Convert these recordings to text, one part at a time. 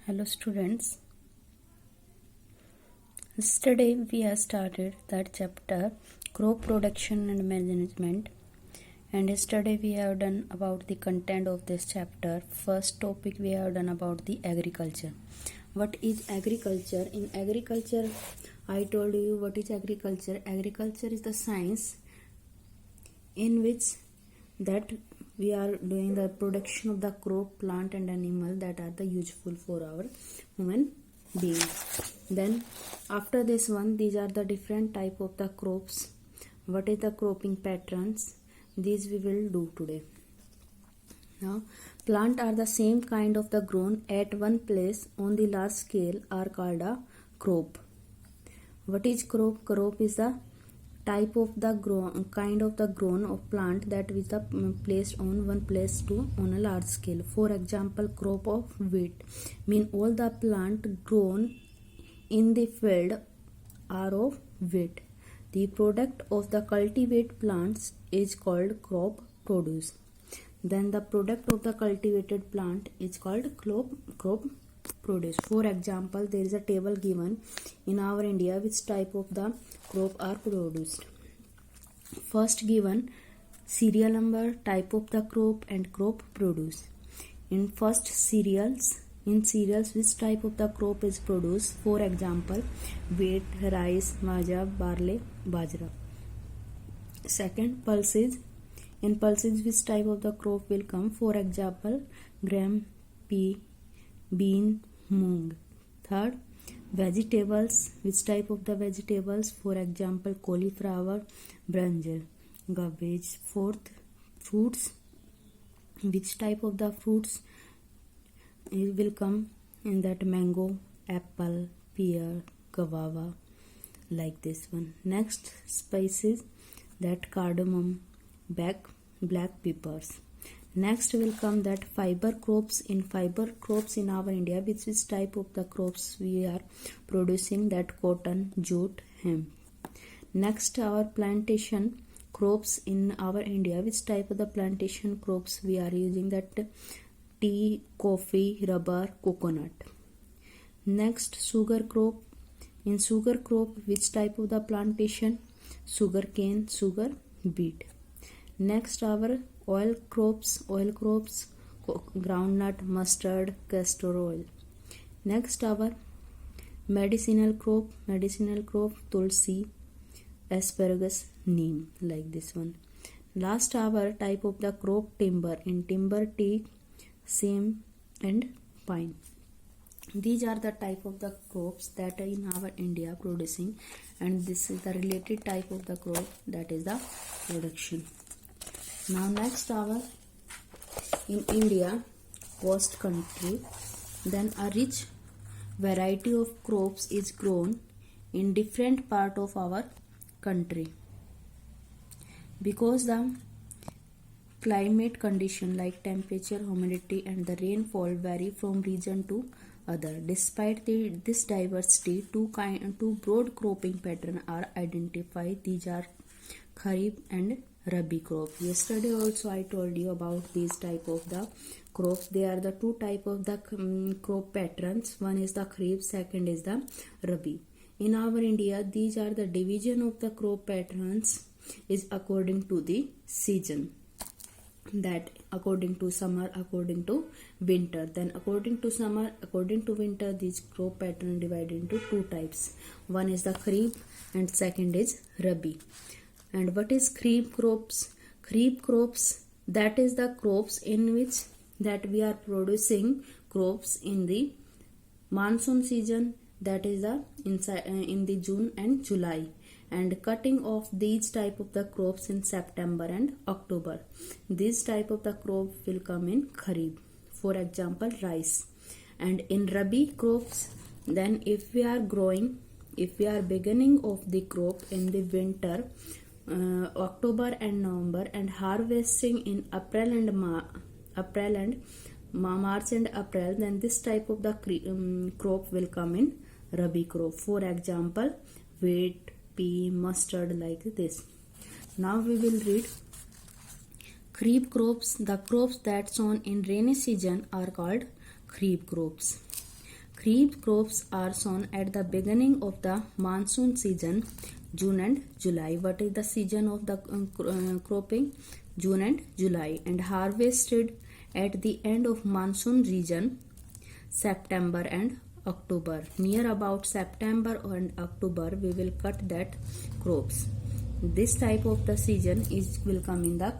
Hello students. Yesterday we have started that chapter crop production and management, and yesterday we have done about the content of this chapter. First topic we have done about the agriculture. What is agriculture? In agriculture I told you what is agriculture. Agriculture is the science in which that we are doing the production of the crop, plant and animal that are the useful for our human being. Then after this one, these are the different type of the crops. What is the cropping patterns? These we will do today. Now plant are the same kind of the grown at one place on the large scale are called a crop. What is crop? Crop is the type of the kind of the grown of plant that is the placed on one place to on a large scale. For example, crop of wheat mean all the plant grown in the field are of wheat. The product of the cultivated plants is called crop produce. Then the product of the cultivated plant is called crop produce. For example, there is a table given in our India which type of the crop are produced. First given serial number, type of the crop and crop produce. In first cereals, in cereals which type of the crop is produced. For example, wheat, rice, majra, barley, bajra. Second, pulses. In pulses which type of the crop will come. For example, gram, pea, bean, moong. Third, vegetables. Which type of the vegetables? For example, cauliflower, brinjal, cabbage. Fourth, fruits. Which type of the fruits it will come in that? Mango, apple, pear, guava, like this one. Next, spices, that cardamom, black peppers. Next will come that fiber crops. In fiber crops in our India, which is type of the crops we are producing, that cotton, jute, hemp. Next, our plantation crops in our India, which type of the plantation crops we are using, that tea, coffee, rubber, coconut. Next, sugar crop. In sugar crop, which type of the plantation? Sugar cane, sugar beet. Next, our oil crops, groundnut, mustard, castor oil. Next, our medicinal crop, tulsi, asparagus, neem, like this one. Last, our type of the crop, timber. In timber, teak, same and pine. These are the type of the crops that are in our India producing, and this is the related type of the crop, that is the production. Now next, our in India, vast country, then a rich variety of crops is grown in different part of our country, because the climate condition like temperature, humidity and the rainfall vary from region to other. Despite this diversity, two broad cropping patterns are identified. These are Kharif and Rabi crop. Yesterday also I told you about these type of the crops. They are the two type of the crop patterns. One is the Kharif, second is the Rabi. In our India, these are the division of the crop patterns is according to the season. That according to summer, according to winter. Then according to summer, according to winter, these crop pattern divided into two types. One is the Kharif and second is Rabi. And what is Kharif crops? Kharif crops, that is the crops in which that we are producing crops in the monsoon season, that is the in the June and July, and cutting off these type of the crops in September and October. This type of the crop will come in Kharif. For example, rice. And in Rabi crops, then if we are beginning of the crop in the winter, October and November, and harvesting in April and March and April, then this type of the crop will come in Rabi crop. For example, wheat, pea, mustard, like this. Now we will read Kharif crops. The crops that sown in rainy season are called Kharif crops. Kharif crops are sown at the beginning of the monsoon season, June and July. What is the season of the cropping? June and July, and harvested at the end of monsoon region, September and October. Near about September and October, we will cut that crops. This type of the season will come in the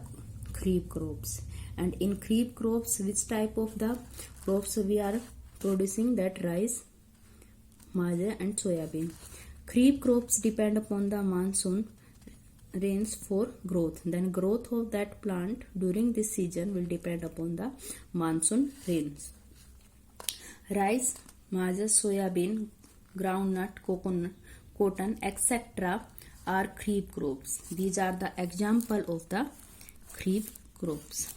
Kharif crops. And in Kharif crops, which type of the crops we are producing? That rice, majra and soyabean. Kharif crops depend upon the monsoon rains for growth. Then growth of that plant during this season will depend upon the monsoon rains. Rice, majra, soyabean, groundnut, coconut, cotton, etc. are Kharif crops. These are the example of the Kharif crops.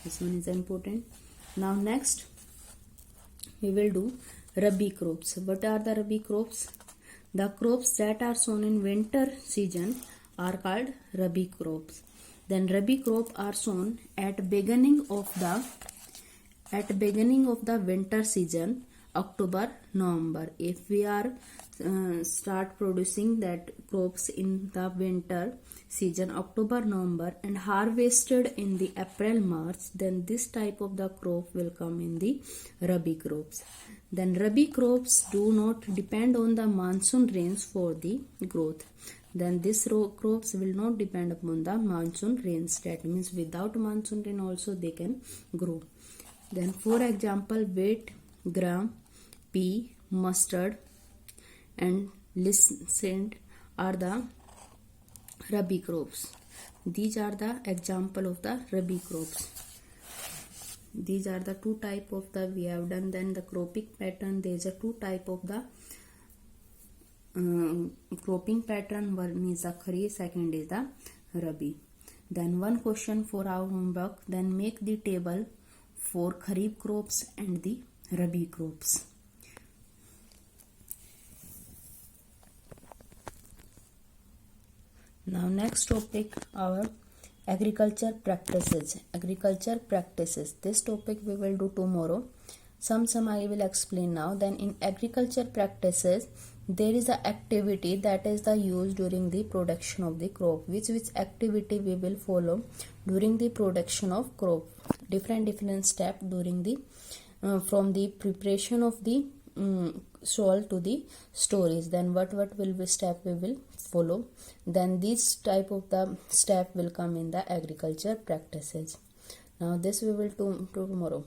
This one is important. Now next we will do Rabi crops. What are the Rabi crops? The crops that are sown in winter season are called Rabi crops. Then Rabi crop are sown at beginning of the winter season, October, November. If we are start producing that crops in the winter season, October, November, and harvested in the April, March, then this type of the crop will come in the Rabi crops. Then Rabi crops do not depend on the monsoon rains for the growth. Then this crops will not depend upon the monsoon rains. That means without monsoon rain also they can grow. Then for example, wheat, gram, pea, mustard and lysine are the Rabi crops. These are the example of the Rabi crops. These are the two type of the we have done. Then the cropping pattern, there is a two type of the cropping pattern. One is the Kharif, second is the Rabi. Then one question for our homework. Then make the table for Kharif crops and the Rabi crops. Now next topic, our agriculture practices. This topic we will do tomorrow. Some I will explain now. Then in agriculture practices, there is a activity that is the use during the production of the crop. Which activity we will follow during the production of crop? Different step during the from the preparation of the soil to the storage. Then what will be step we will follow? Then this type of the step will come in the agriculture practices. Now this we will do tomorrow.